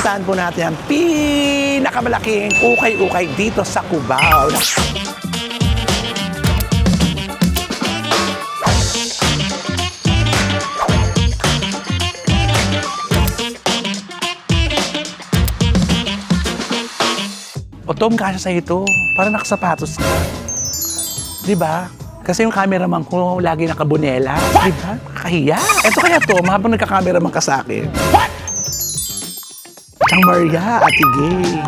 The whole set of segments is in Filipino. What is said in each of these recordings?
pupuntahan po natin ang pinakamalaking ukay-ukay dito sa Cubao. O Tom, kasya sa ito. Para nakasapatos ka. Diba? Kasi yung cameraman ko lagi nakabunela. Diba? Kakahiya. Ito kaya Tom, habang nagka-cameraman ka sa akin. Chang Maria, Ate Gay.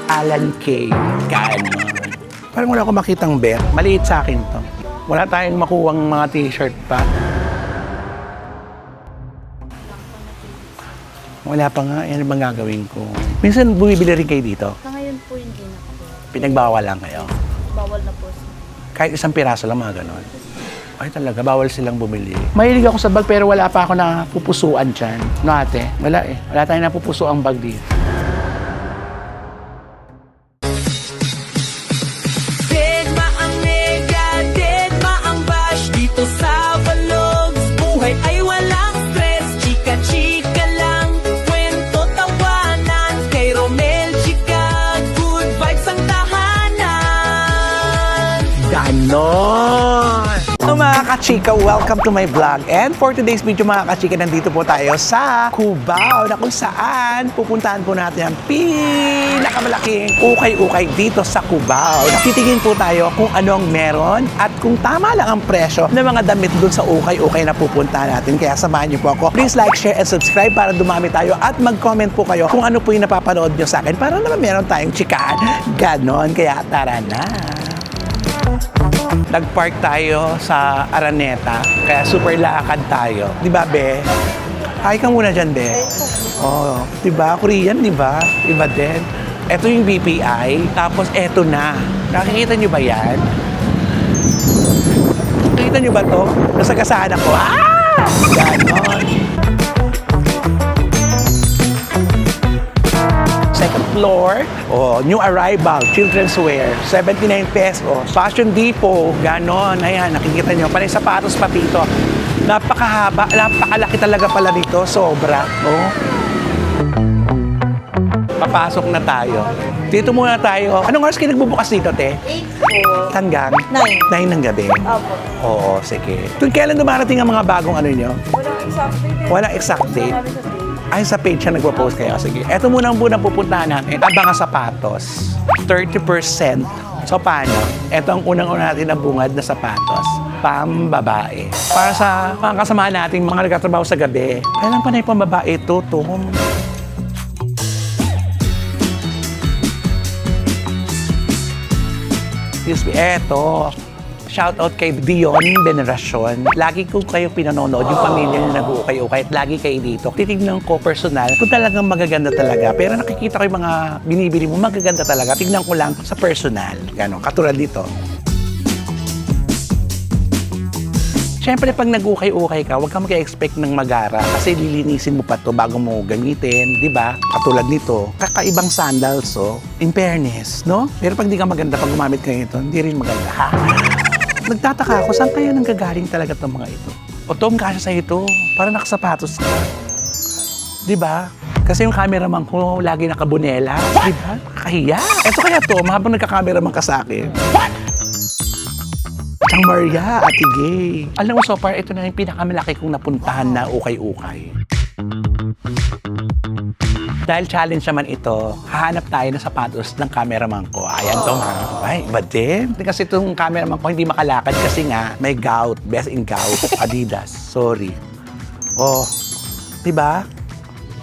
Alan K. Ganon. Parang wala akong makitang bet. Maliit sa akin to. Wala tayong makuwang mga t-shirt pa. Wala pa nga, yan ang gagawin ko. Minsan bumibili rin kayo dito? Sa ngayon po hindi na po. Pinagbawal lang kayo? Bawal na po. Kahit isang piraso lang mga ganon? Ay talaga, bawal silang bumili. Mahilig ako sa bag pero wala pa ako na pupusuan dyan. No ate? Wala eh. Wala tayong napupusuang bag dito. Deadma ang mega, deadma ang bash dito sa Balog. Buhay ay walang stress, chika-chika lang. Kwento tawanan, kay Romel Chica, good vibes ang tahanan. Ganon! So mga kachika, welcome to my vlog. And for today's video mga kachika, nandito po tayo sa Cubao na kung saan pupuntahan po natin ang pinakamalaking ukay-ukay dito sa Cubao. Titingin po tayo kung ano ang meron at kung tama lang ang presyo ng mga damit dun sa ukay-ukay na pupuntahan natin. Kaya samahan niyo po ako. Please like, share, and subscribe para dumami tayo at mag-comment po kayo kung ano po yung napapanood niyo sa akin para naman meron tayong chikahan. Ganon, kaya tara na! Nag-park tayo sa Araneta, kaya super lakad tayo. Di ba, Be? Hi ka muna dyan, Be. Oh, di ba? Korean, di ba? Iba din. Ito yung BPI, tapos eto na. Nakikita nyo ba yan? Nakikita nyo ba to? Nasagasaan ako. Ah! Ganon. Second floor, new arrival, children's wear, 79 pesos. Fashion Depot, ganon. Ayan, nakikita nyo. Panay sapatos pati ito. Napakahaba, napakalaki talaga pala nito. Sobra. Oh. Papasok na tayo. Dito muna tayo. Anong oras kayo nagbubukas dito, te? 8 po. Hanggang? 9. 9 ng gabi? Opo. Oo, sige. Kung kailan dumarating ang mga bagong ano nyo? Walang exact date. Walang exact date. Sabi sa date. Ay, sa page siya nagpo-post kayo. Sige. Ito muna ang pupuntahan natin. At mga sapatos. 30%. So, paano? Ito ang unang-una natin na bungad na sapatos. Pambabae. Para sa mga kasama natin, mga nagtatrabaho sa gabi. Kailan pa na yung pambabae ito, Tom? Excuse me. Eto. Shoutout kay Dion Veneracion. Lagi ko kayo pinanonood, yung pamilya na nag-ukay-ukay at lagi kayo dito. Titignan ko personal kung talagang magaganda talaga. Pero nakikita ko yung mga binibili mo, magaganda talaga. Tignan ko lang sa personal. Gano'n, katulad dito. Siyempre, pag nag-ukay-ukay ka, huwag kang mag-expect ng magara kasi lilinisin mo pa to bago mo gamitin, di ba? Katulad nito, kakaibang sandals, in fairness, no? Pero pag di ka maganda, pag gumamit ka nito, hindi rin maganda, ha? Nagtataka ako, saan kaya nanggagaling talaga itong mga ito? O Tom, kasya sa ito, para nakasapatos ka. Di ba? Kasi yung cameraman ko lagi nakabunela, di ba? Kakahiya. Ito kaya Tom, habang nagka-cameraman ka sa akin. Chang Maria, Ate Gay. Alam mo, so far, ito na yung pinakamalaki kong napuntahan na ukay-ukay. Dahil challenge naman ito, hahanap tayo ng sapatos ng cameraman ko. Ayan to, ha? Ay, iba din. Kasi itong cameraman ko hindi makalakad kasi nga may gout. Best in gout. Adidas. Sorry. Oh, diba?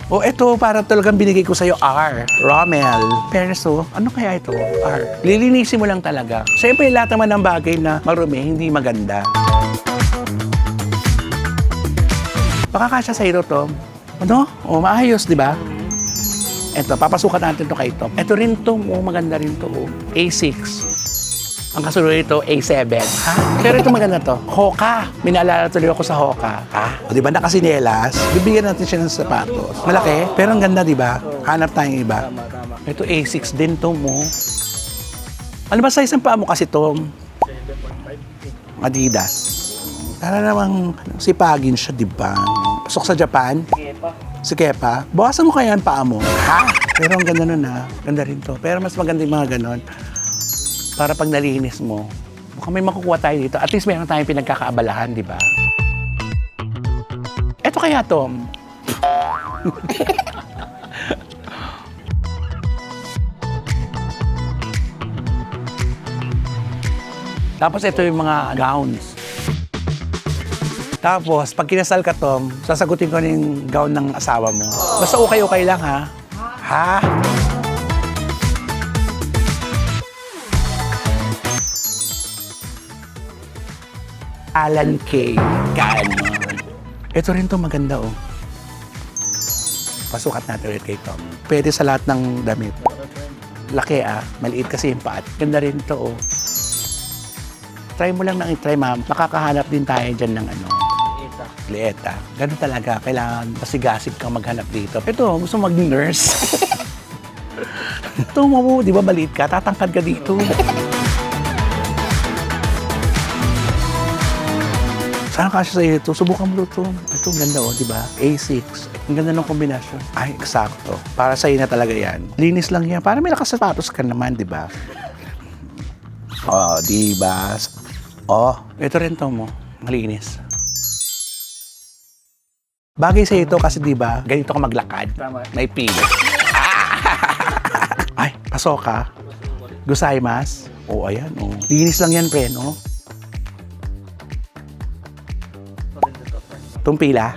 Oh, ito para talagang binigay ko sa'yo, R. Rommel. Perso. Ano kaya ito? R. Lilinisin mo lang talaga. Siyempre, lahat naman ng bagay na marumi, hindi maganda. Pakakasya sa ito, Tom. Ano? Oh, maayos, di ba? Ito, papasukan natin ito kay Tom. Ito rin to, maganda rin to. A6. Ang kasunod ito, A7. Ha? Pero ito maganda to. Hoka. Minaalala tuloy ako sa Hoka. Ha? O, di ba nakasinelas? Bibigyan natin siya ng sapatos. Malaki, pero ang ganda, di ba? Hanap tayong iba. Ito, A6 din to mo. Ano ba size ang paa mo kasi, Tom? Adidas. Sana namang sipagin siya, di ba? Pasok sa Japan? Si Kepa. Bawasan mo kaya ang paa mo. Ha? Pero ang ganda nun ha. Ganda rin to. Pero mas maganda yung mga ganon. Para pag nalinis mo, mukhang may makukuha tayo dito. At least meron tayong pinagkakaabalahan, di ba? Eto kaya, Tom. Tapos ito yung mga gowns. Tapos, pag kinasal ka, Tom, sasagutin ko na yung gown ng asawa mo. Basta okay lang, ha? Ha? Alan Kay. Ganon. Ito rin to maganda, oh. Pasukat natin ulit kay Tom. Pwede sa lahat ng damit. Laki, ah. Maliit kasi yung paat. Ganda rin to, oh. Try mo lang nang i-try, ma'am. Makakahanap din tayo dyan ng ano. Lieta. Ganun talaga. Kailangan pasigasig kang maghanap dito. Ito, gusto mag-nurse. Ito mo, di ba maliit ka? Tatangkad ka dito. Sana kasi sa iyo ito. Subukan mo ito. Ito, ang ganda, oh, di ba? A6. Ang ganda ng kombinasyon. Ay, eksakto. Para sa iyo na talaga yan. Linis lang yan. Para may nakasapatos ka naman, di ba? Oh, di ba? Oh, ito rin to mo. Malinis. Bagay sa ito kasi di ba, ganito ka maglakad. May pili. Ay, pasok ka. Gusaymas. Oh, ayan, oh. Linis lang yan, pre, no? Itong pila?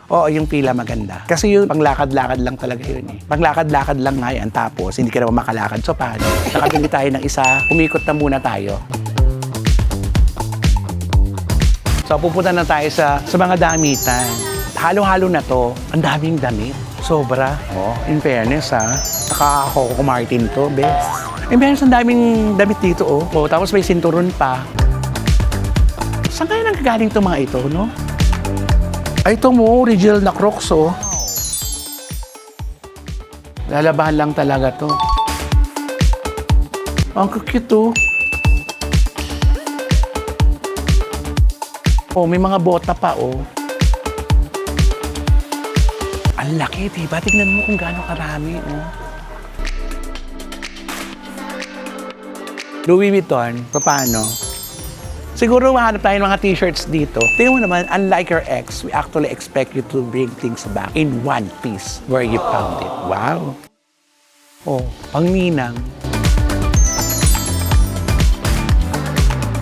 Oo, yung pila maganda. Kasi yung panglakad-lakad lang talaga yun eh. Panglakad-lakad lang nga yan, tapos hindi ka naman makalakad. So paano? Nakabili tayo ng isa, umikot na muna tayo. So pupunta na tayo sa mga damitan. Halo-halo na to. Ang daming damit. Sobra. Oh, in fairness ha. Naka-Coco Martin to, best. In fairness, ang daming damit dito oh. Oh, tapos may sinturon pa. Saan kaya nanggagaling itong mga ito, no? Ay, ito mo, original na Crocs, oh. Lalabahan lang talaga to. Ang cute, oh. Oh, may mga bota pa, oh. Ang laki, diba? Tignan mo kung gaano karami, oh. Louis Vuitton, paano? Siguro mahanap tayo ng mga t-shirts dito. Tingnan mo naman, unlike your ex, we actually expect you to bring things back in one piece where you found it. Wow! Oh, pangninang.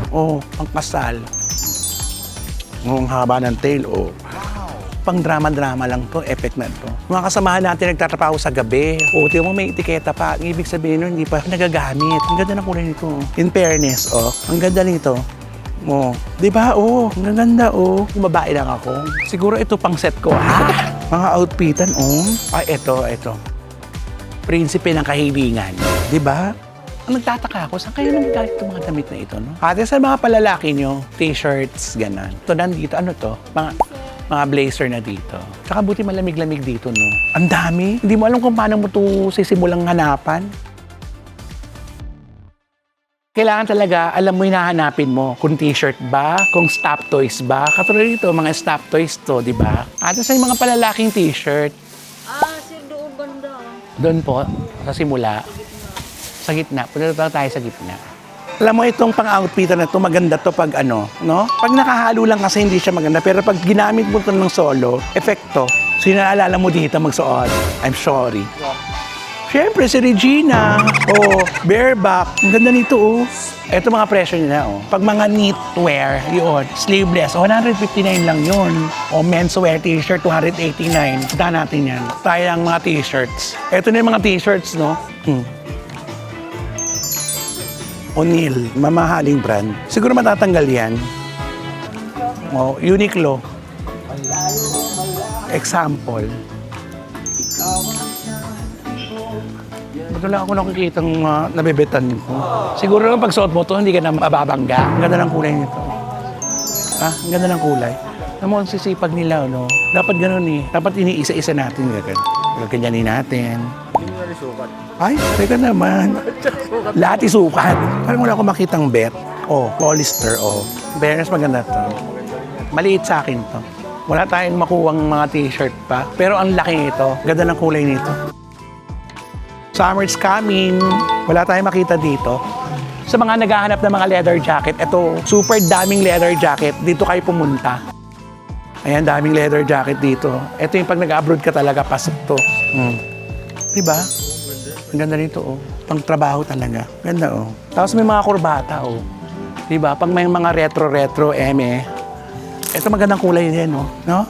Oh, pangkasal. Oh, ang haba ng tail, oh. Pang drama-drama lang to, effect na to. Mga kasamahan natin nagtatrapaho sa gabi. O, tingnan mo may etiketa pa. Ang ibig sabihin nun, hindi pa nagagamit. Ang ganda ng kulay nito. In fairness, oh, ang ganda nito. Oh, di ba? Oh, ang ganda, oh. Kung babae lang ako. Siguro ito pang set ko. Ha? Mga outfitan, oh. Ay, ito. Prinsipe ng kahilingan. Di ba? Ang nagtataka ako, saan kayo nanggalit itong mga damit na ito, no? Ate, sa mga palalaki nyo, t-shirts, ganan. Ito nandito, ano to? Mga blazer na dito. Tsaka buti malamig-lamig dito, no? Ang dami. Hindi mo alam kung paano mo ito sisimulang hanapan. Kailangan talaga, alam mo yung hahanapin mo. Kung t-shirt ba, kung stop toys ba. Katulad dito, mga stop toys to, di ba? At sa mga palalaking t-shirt. Sir, doon banda. Doon po, sa simula. Sa gitna. Punta tayo sa gitna. Alam mo, itong pang-outfitter na to maganda to pag ano, no? Pag nakahalo lang kasi hindi siya maganda. Pero pag ginamit mo ito ng solo, epekto. Sino naalala mo dito magsuot? I'm sorry. Siyempre, si Regina. Oh, bareback. Ang ganda nito, oh. Ito mga presyo nila, oh. Pag mga knitwear, yun. Sleeveless, 159 lang yun. O menswear t-shirt, 289. Punta natin yan. Tayo ang mga t-shirts. Ito na yung mga t-shirts, no? O'Neill, mamahaling brand. Siguro matatanggal yan. Oh, Uniqlo. Example. Ba't wala ako nakikitang nabebetan nito? Siguro lang pag suot mo ito, hindi ka na mababangga. Ang ganda ng kulay nito. Ang ganda ng kulay. Alam mo, ang sisipag nila, no? Dapat ganun eh. Dapat iniisa-isa natin. Gaganyanin natin. Ay, teka naman. Lahat isukat. Parang wala akong makitang bet. Oh, polyester, oh. Fairness, maganda to. Maliit sa akin to. Wala tayong makuwang mga t-shirt pa. Pero ang laki nito. Ganda ng kulay nito. Summer's coming. Wala tayong makita dito. Sa mga naghahanap ng mga leather jacket, ito, super daming leather jacket. Dito kayo pumunta. Ayan, daming leather jacket dito. Ito yung pag nag-abroad ka talaga, pasok to. Diba? Ang ganda nito, oh. Pang trabaho talaga. Ganda, oh. Tapos may mga kurbata, oh. Diba? Pag may mga retro-retro, ito magandang kulay din, oh. No?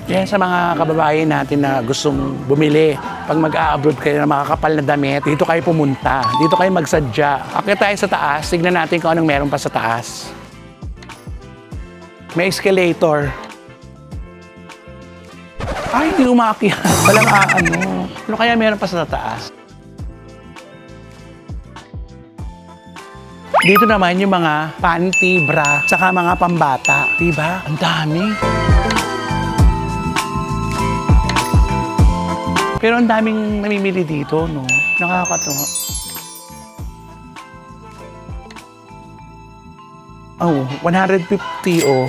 Yan sa mga kababayan natin na gustong bumili. Pag mag-a-abroad kayo na makakapal na damit, dito kayo pumunta. Dito kayo magsadya. Akit tayo sa taas. Tignan natin kung anong meron pa sa taas. May escalator. Ay, hindi umakyat. Walang ano. Ano kaya meron pa sa taas? Dito naman yung mga panty, bra, saka mga pambata. Diba? Ang dami. Pero ang daming namimili dito, no? Nakakatuwa. Oh, 150, oh.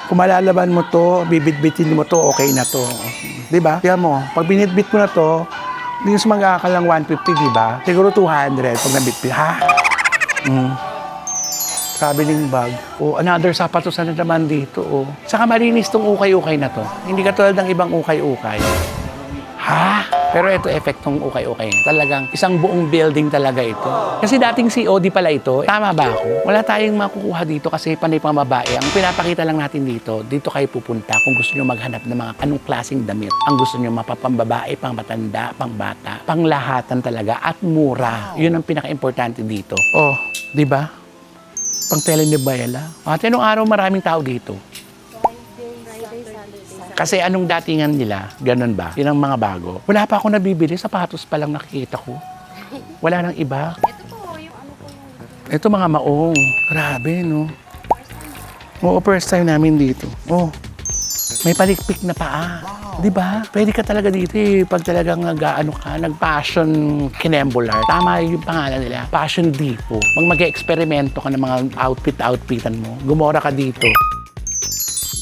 Kung malalaban mo to, bibit-bitin mo to, okay na to. Diba? Tingnan mo, pag binitbit mo na to, hindi mas mag-aakalang 150, diba? Siguro 200 pag nabitbit. Ha? Traveling bag. Oh, another sapatos na naman dito, oh. Saka malinis tong ukay-ukay na to. Hindi katulad ng ibang ukay-ukay. Ha? Pero ito epektong ukay-ukay. Talagang isang buong building talaga ito. Kasi dating COD pala ito. Tama ba ako? Wala tayong makukuha dito kasi panay pang babae. Ang pinapakita lang natin dito kayo pupunta kung gusto nyo maghanap ng mga anong klaseng damit. Ang gusto nyo mapapambabae, pang matanda, pang bata, pang lahatan talaga at mura. Yun ang pinaka-importante dito. Oh, di ba? Pang telenovela. At anong araw maraming tao dito? Kasi anong datingan nila, ganun ba? Yun ang mga bago. Wala pa ako nabibili, sapatos pa lang nakikita ko. Wala nang iba. Ito po, yung ano po yung... Ito mga maong. Grabe, no? Oo, first time namin dito. Oh, may palikpik na paa. Di ba? Pwede ka talaga dito eh. Pag talagang nag-passion kinembular. Tama yung pangalan nila. Passion Depot. Pag mag-eksperimento ka ng mga outfitan mo, gumora ka dito.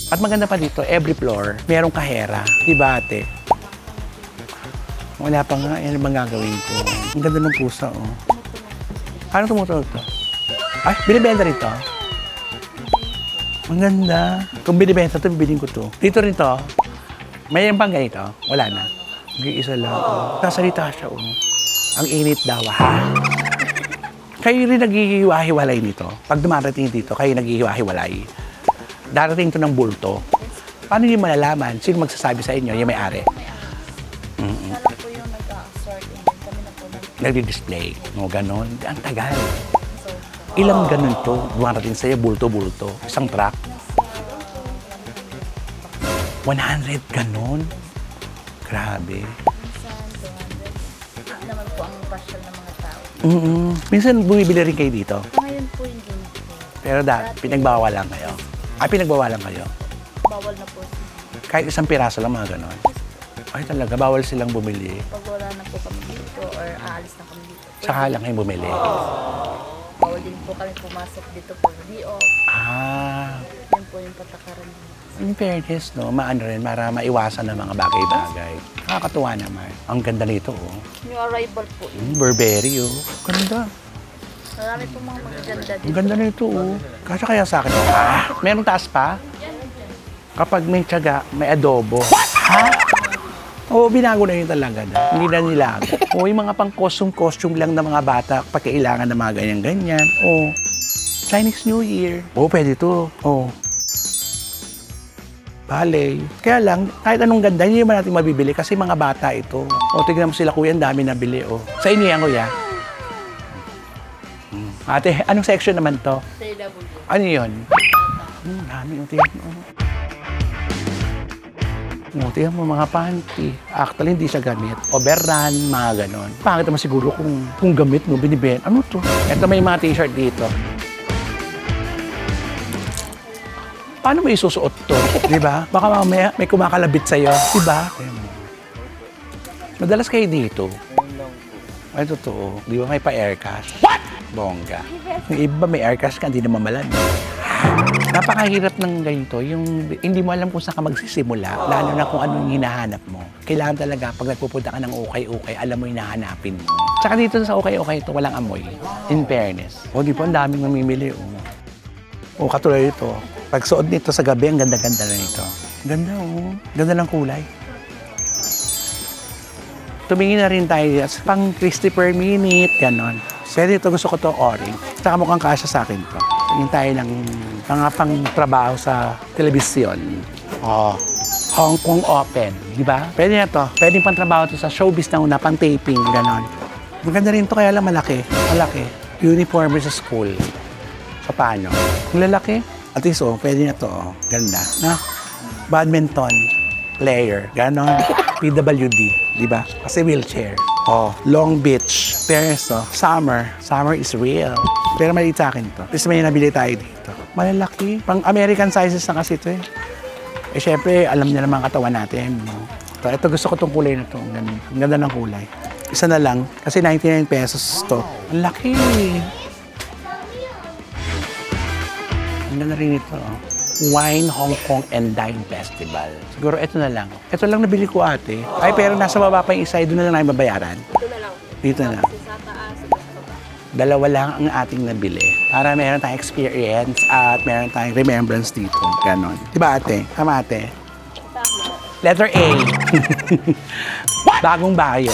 At maganda pa dito, every floor, merong kahera. Diba, ate? Wala pa nga, yan ang bang gagawin ko. Ang ganda ng pusa, oh. Ano tumutunog to? Ay, binibenta rito. Ang ganda. Kung binibenta to, bibilin ko to. Dito rin to. May yung bang ganito? Wala na. Mag-iisa lang. Nasalita siya, oh. Ang init daw, ha? Kayo rin naghihiwa-hiwalay nito. Pag dumarating dito, kayo naghihiwa-hiwalay. Darating to ng bulto. Paano yung malalaman? Sino magsasabi sa inyo? Yung may-ari. Alam po yung nag-a-assort and then kami na po Nagdi-display. No, ganon. Ang tagal. Ilang ganon to? Dumarating sa'yo, bulto-bulto. Isang truck. 100 ganon. Grabe. naman po ang passion ng mga tao. Minsan bumibili rin kayo dito. Ngayon po hindi. Pero pinagbawalan kayo. Pinagbawalan kayo. Bawal na po. Kahit isang piraso lang mga ganon. Ay talaga, bawal silang bumili. Pag wala na po kami dito or aalis na kami dito. Saka lang kayo bumili. Bawal din po kami pumasok dito po. Di o. Yan po yung patakaran. In fairness, no, maano rin para maiwasan ng mga bagay-bagay. Nakakatuwa naman. Ang ganda nito, oh. New arrival po. Burberry, oh. Ganda. Marami po mga magaganda Ang dito. ganda nito, oh. Kasi kaya sa akin, merong taas pa? Kapag may tiyaga, may adobo. Ha? Oo, binago na yun talaga. Hindi na nilago. Oo, yung mga pang costume lang ng mga bata, pag kailangan ng mga ganyan-ganyan. Oo. Chinese New Year. Oo, pwede to. Oo. Ballet. Kaya lang, kahit anong ganda, hindi naman natin mabibili kasi mga bata ito. O, tignan mo sila, kuya, ang dami nabili, o. Sa inyo yan, kuya? Ate, anong section naman to? CW. Ano yun? Dami, o, tignan mo. O, tignan mo, mga panty. Actually, hindi siya gamit. Overrun, mga ganon. Pangit naman siguro kung gamit mo, binibenta. Ano to? Ito may mga t-shirt dito. Paano mo isusuot to? Di ba? Baka mamaya may kumakalabit sa'yo. Di ba? Madalas kayo dito. Ay, totoo. Di ba may pa-aircast? What? Bongga. Yung iba may aircast ka, hindi naman malan. Napakahirap ng ganito, yung hindi mo alam kung saan ka magsisimula, lalo na kung anong hinahanap mo. Kailangan talaga, pag nagpupunta ka ng ukay-ukay, alam mo yung hinahanapin mo. Tsaka dito sa ukay-ukay ito, walang amoy. In fairness. O, di po, ang daming mamimili. O, katulad ito. Pag suot nito sa gabi, ang ganda-ganda na nito. Ganda, oh. Ganda ng kulay. Tumingin na rin tayo sa pang 60 per minute, ganon. Pwede ito, gusto ko ito orange. Saka mukhang kasya sa akin to. Tingin tayo ng mga pang trabaho sa telebisyon. Oh, Hong Kong Open, di ba? Pwede na to. Pwede pang trabaho to sa showbiz na una, pang taping, ganon. Maganda rin to, kaya lang malaki. Malaki. Uniform sa school. So, paano? Kung lalaki, at least, oh, pwede na to, oh. Ganda, na? Badminton player, ganon. PWD, di ba? Kasi wheelchair. Oh, Long Beach. Fairness, oh. Summer. Summer is real. Pero maliit sa akin to. Tapos may nabili tayo dito. Malalaki. Pang American sizes na kasi ito eh. Eh, syempre, alam niya naman katawan natin. No? Ito, gusto ko itong kulay na ito. Ang ganda ng kulay. Isa na lang. Kasi 99 pesos to. Ang laki. Ang ganda rin ito. Oh. Wine Hong Kong and Dine Festival. Siguro ito na lang. Ito lang nabili ko ate. Ay, pero nasa baba pa yung isa. Doon na lang namin babayaran. Ito na lang. Dito na lang. Sa taas, sa baba. Dalawa lang ang ating nabili. Para meron tayong experience at meron tayong remembrance dito. Ganon. Diba ate? Tama ate? Tama. Letter A. Bagong bayo.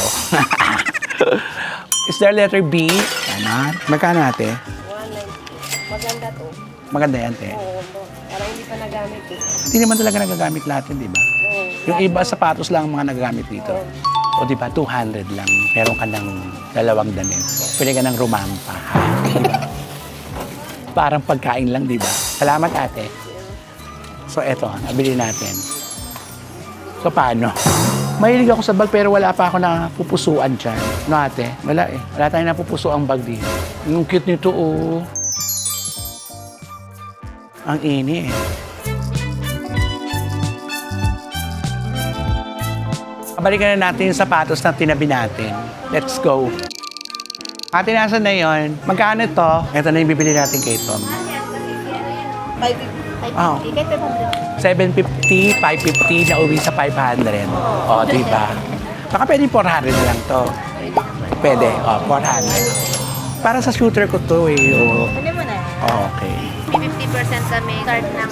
Is there letter B? Ganon. Magkano ate? 190. Maganda to. Maganda yan, te. Oo, parang hindi pa nagamit eh. Hindi naman talaga nagagamit lahat yun, di ba? Oo. Yung iba, sapatos lang ang mga nagagamit dito. O di ba, 200 lang. Meron ka ng dalawang damit. Pwede ka ng rumampa. Di ba? Parang pagkain lang, di ba? Salamat, ate. So, eto, nabili natin. So, paano? Mahilig ako sa bag pero wala pa ako na pupusuan dyan. No, ate? Wala eh. Wala tayong napupusuang bag dito. Yung cute nito, oh. Ang ini eh. Balikan na natin yung sapatos na tinabi natin. Let's go. Ate, nasa na yun? Magkano ito? Ito na yung bibili natin kay Tom. 550. Oh. 750, 550. 550 na uwi sa 500. O, diba? Baka pwede 400 na lang to. Pwede, 400. Para sa shooter ko to eh. Oh. Ano mo na? Okay. May 50% kami card ng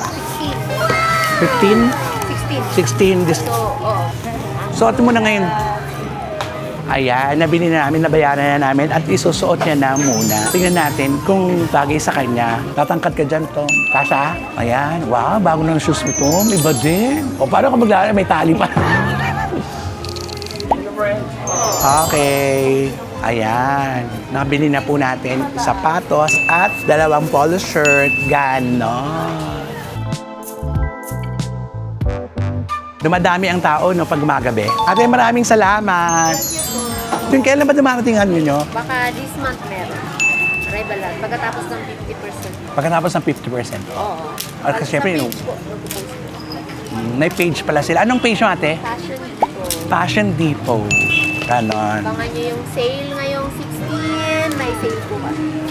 15? 16 16. 16. this. So, oo. Suot mo na ngayon. Ayan, nabili na namin, nabayaran na namin at isusuot niya na muna. Tingnan natin kung bagay sa kanya. Tatangkad ka dyan, Tom. Kasha? Ayan, wow, bago ng shoes mo, Tom. Iba din. O, paano ka maglalaro? May tali pa. Okay. Ayan. Nabili na po natin sapatos at 2 polo shirt. Ganon. Dumadami ang tao no, pag gumagabi. Ate, maraming salamat. Yung kailan ba dumarating ang nyo? Baka this month meron. Arrival lang. Pagkatapos ng 50%. Pagkatapos ng 50%. Oo. Kasi syempre, Sa no, page po, nagpo-post. may page pala sila. Anong page mo, ate? Fashion Depot. Fashion Depot. Ganon. Abangan nyo yung sale ngayong 16. May sale po kami.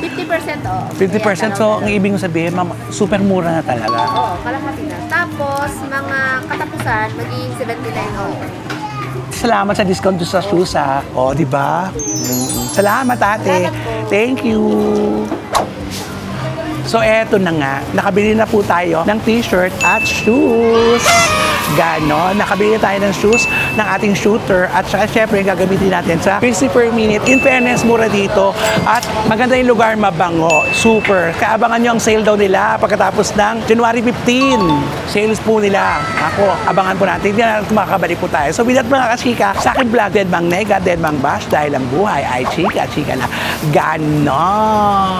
50% off. 50%. So, ang ibig sabihin, ma'am, super mura na talaga. Oo, kalahati na. Tapos, mga katapusan, magiging 79 off. Salamat sa discount sa shoes, ha? O, di ba? Salamat, ate. Salamat po. Thank you. So, eto na nga. Nakabili na po tayo ng t-shirt at shoes. Ganon. Nakabili tayo ng shoes ng ating shooter at saka syempre gagamitin natin sa 50 per minute. In fairness, mura dito at maganda yung lugar, mabango. Super. Kaabangan nyo ang sale daw nila pagkatapos ng January 15. Sales po nila. Ako, abangan po natin. Hindi na natin makakabalik po tayo. So, with that mga kasika, sa aking vlog, Dead Mang Nega, Dead Mang Bash, dahil ang buhay ay chika-chika na. Ganon.